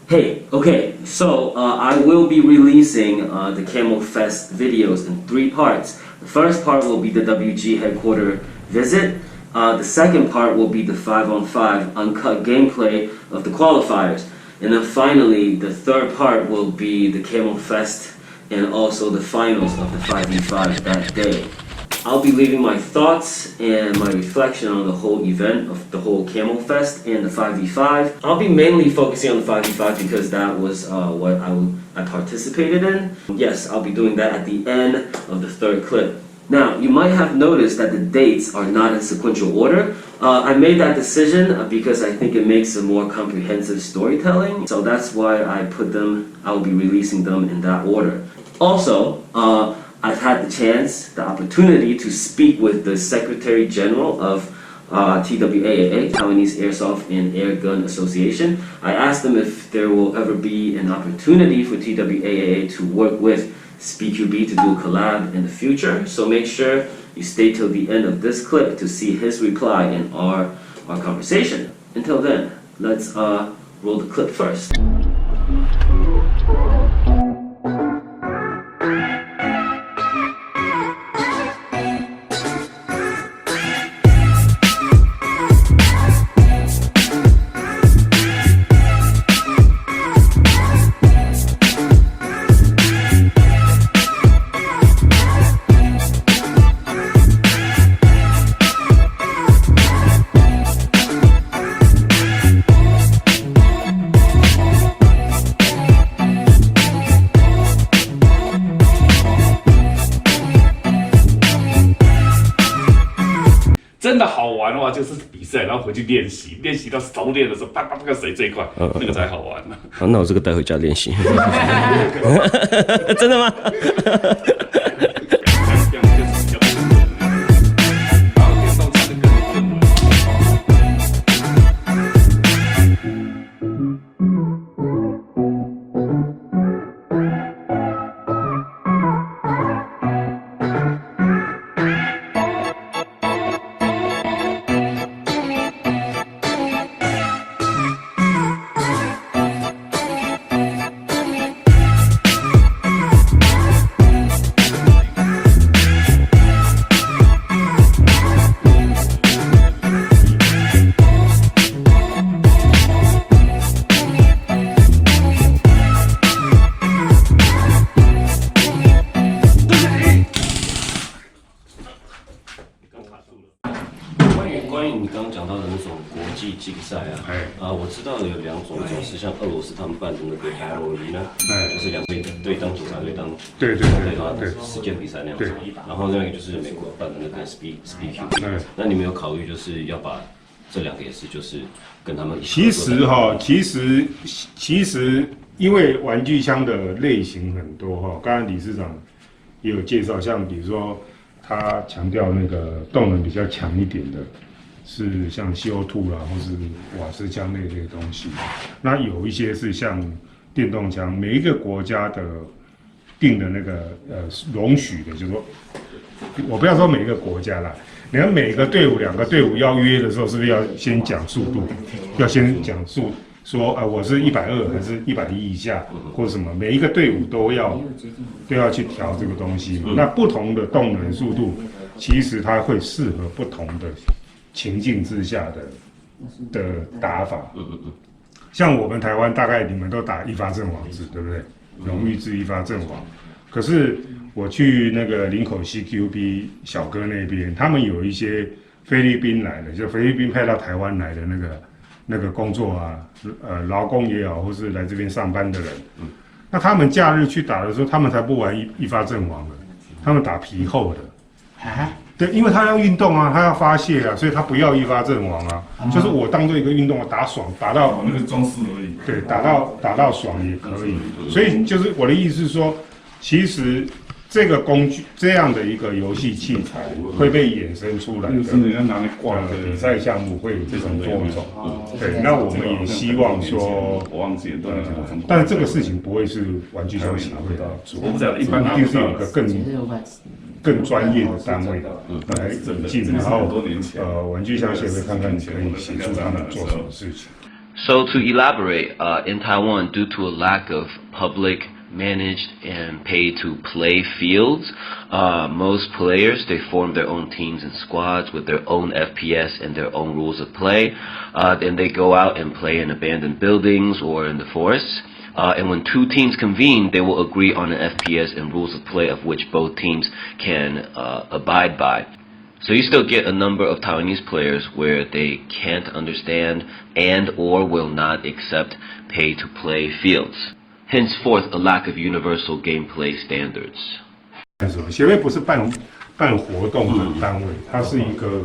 Hey, okay, so I will be releasing the Camo Fest videos in 3 parts. The first part will be the WG headquarter visit. The second part will be the 5-on-5 uncut gameplay of the qualifiers. And then finally, the third part will be the Camo Fest and also the finals of the 5v5 that day. I'll be leaving my thoughts and my reflection on the whole event of the whole Camo Fest and the 5v5. I'll be mainly focusing on the 5v5 because that was what I participated in. Yes, I'll be doing that at the end of the 3rd clip. Now, you might have noticed that the dates are not in sequential order. I made that decision because I think it makes a more comprehensive storytelling. So that's why I will be releasing them in that order. Also, I've had the opportunity to speak with the Secretary General of TWAAA, Taiwanese Airsoft and Airgun Association. I asked them if there will ever be an opportunity for TWAAA to work with SpeedQB to do a collab in the future. So make sure you stay till the end of this clip to see his reply in our conversation. Until then, let's roll the clip first.真的好玩的话，就是比赛，然后回去练习，练习到熟练的时候，啪啪啪，谁最快，那个才好玩呢。好，那我这个带回家练习。真的吗？关于你刚刚讲到的那种国际竞赛啊，我知道有2种，一种是像俄罗斯他们办的那个 WinGun 呢，就是2队对当警察队当对世界比赛那样子，然后另外一个就是美国办的那个 SpeedQB，那你们有考虑就是要把这2个也是就是跟他们一起？其实因为玩具枪的类型很多哈，刚刚理事长也有介绍，像比如说他强调那个动能比较强一点的。是像 CO2 啦，或是瓦斯枪那类的东西。那有一些是像电动枪，每一个国家的定的那个容许的，就是说，我不要说每一个国家啦，你看每个队伍2个队伍要约的时候，是不是要先讲速度？要先讲速，说我是120还是110以下，或者什么？每一个队伍都要去调这个东西嘛。那不同的动能速度，其实它会适合不同的情境之下的打法，像我们台湾大概你们都打一发阵亡制，对不对？荣誉制一发阵亡。可是我去那个林口 CQB 小哥那边，他们有一些菲律宾来的，就菲律宾派到台湾来的那个工作啊，劳工也好，或是来这边上班的人，那他们假日去打的时候，他们才不玩一发阵亡的，他们打皮厚的。对，因为他要运动啊，他要发泄啊，所以他不要一发阵亡啊。就是我当做一个运动，打爽，打到那个装饰而已。对，打到爽也可以。所以就是我的意思是说，其实这个工具这样的一个游戏器材会被衍生出来的，比赛项目会有这种多种。对，那我们也希望说，但是这个事情不会是玩具枪协会来做，一定是有一个更专业的单位来引进，然后玩具枪协会看看你可以协助他们做什么事情。So to elaborate, in Taiwan, due to a lack of public managed and pay-to-play fields, most players, they form their own teams and squads with their own FPS and their own rules of play. Then they go out and play in abandoned buildings or in the forests. And when two teams convene, they will agree on an FPS and rules of play of which both teams can abide by. So you still get a number of Taiwanese players where they can't understand and or will not accept pay-to-play fields. Henceforth, a lack of universal gameplay standards. 协会不是办活动的单位，它是一个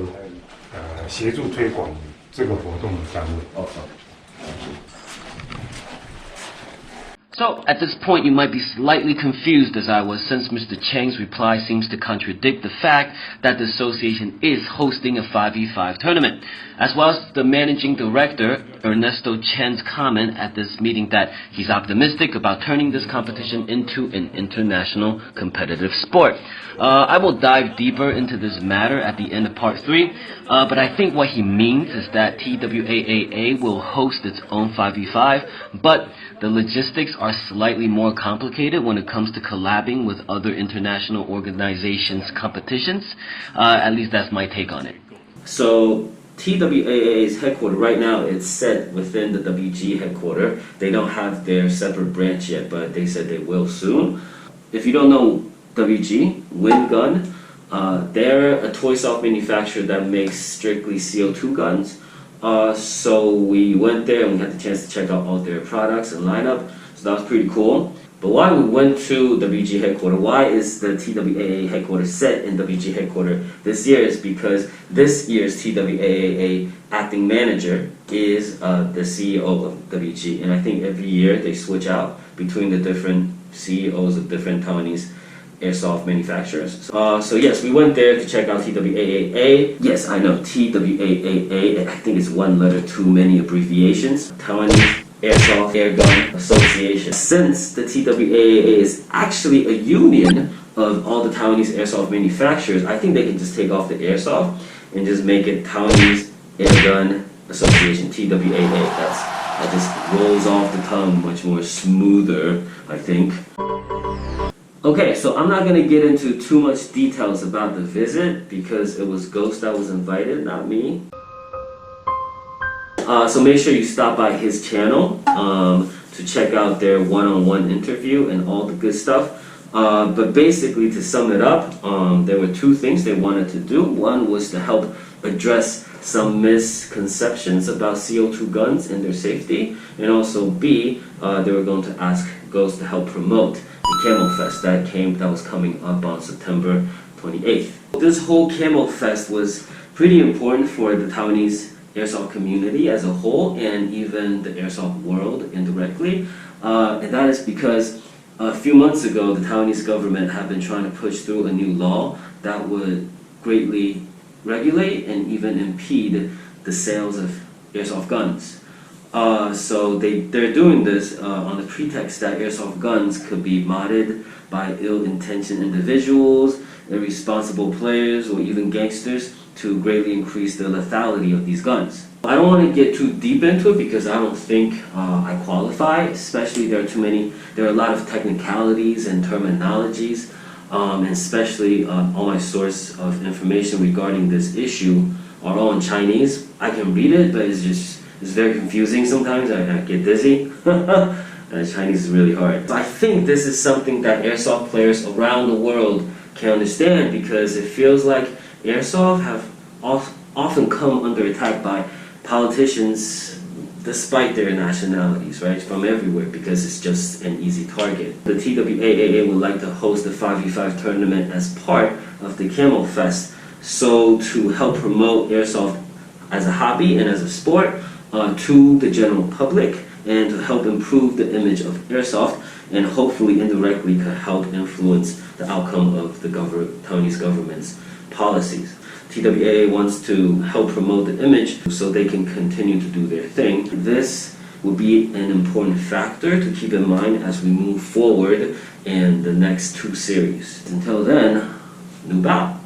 协助推广这个活动的单位。So, at this point, you might be slightly confused as I was, since Mr. Cheng's reply seems to contradict the fact that the association is hosting a 5v5 tournament, as well as the managing director, Ernesto Chen's comment at this meeting that he's optimistic about turning this competition into an international competitive sport. I will dive deeper into this matter at the end of part 3, but I think what he means is that TWAAA will host its own 5v5, but the logistics are slightly more complicated when it comes to collabing with other international organizations' competitions. At least that's my take on it. So TWAA's headquarters right now, it's set within the WG headquarters. They don't have their separate branch yet, but they said they will soon. If you don't know WG, WinGun, they're a toy soft manufacturer that makes strictly CO2 guns. So we went there and we had the chance to check out all their products and lineup. So that was pretty cool. But why we went to WG headquarters, why is the TWAA headquarters set in WG headquarters this year, is because this year's TWAA acting manager is the CEO of WG. And I think every year they switch out between the different CEOs of different Taiwanese airsoft manufacturers. So yes, we went there to check out TWAAA. Yes, I know, TWAAA, I think it's one letter too many abbreviations. Taiwanese Airsoft Airgun Association. Since the TWAAA is actually a union of all the Taiwanese airsoft manufacturers, I think they can just take off the airsoft and just make it Taiwanese Airgun Association, TWAA. That just rolls off the tongue much more smoother, I think. Okay, so I'm not going to get into too much details about the visit because it was Ghost that was invited, not me. So make sure you stop by his channel to check out their one-on-one interview and all the good stuff. But basically, to sum it up, there were two things they wanted to do. One was to help address some misconceptions about CO2 guns and their safety, and also B, they were going to ask Ghost to help promote the Camo Fest that was coming up on September 28th. This whole Camo Fest was pretty important for the Taiwanese airsoft community as a whole, and even the airsoft world indirectly, and that is because a few months ago the Taiwanese government had been trying to push through a new law that would greatly regulate and even impede the sales of airsoft guns. So they're doing this on the pretext that airsoft guns could be modded by ill-intentioned individuals, irresponsible players, or even gangsters to greatly increase the lethality of these guns. I don't want to get too deep into it because I don't think I qualify, especially there are a lot of technicalities and terminologies, and especially all my source of information regarding this issue are all in Chinese. I can read it, but it's very confusing sometimes. I get dizzy. Chinese is really hard. So I think this is something that airsoft players around the world can understand, because it feels like airsoft have often come under attack by politicians despite their nationalities, right, from everywhere, because it's just an easy target. The TWAAA would like to host the 5v5 tournament as part of the Camo Fest, so to help promote airsoft as a hobby and as a sport to the general public, and to help improve the image of airsoft, and hopefully indirectly could help influence the outcome of the Taiwanese government's policies. TWAA wants to help promote the image so they can continue to do their thing. This will be an important factor to keep in mind as we move forward in the next two series. Until then, nu bao.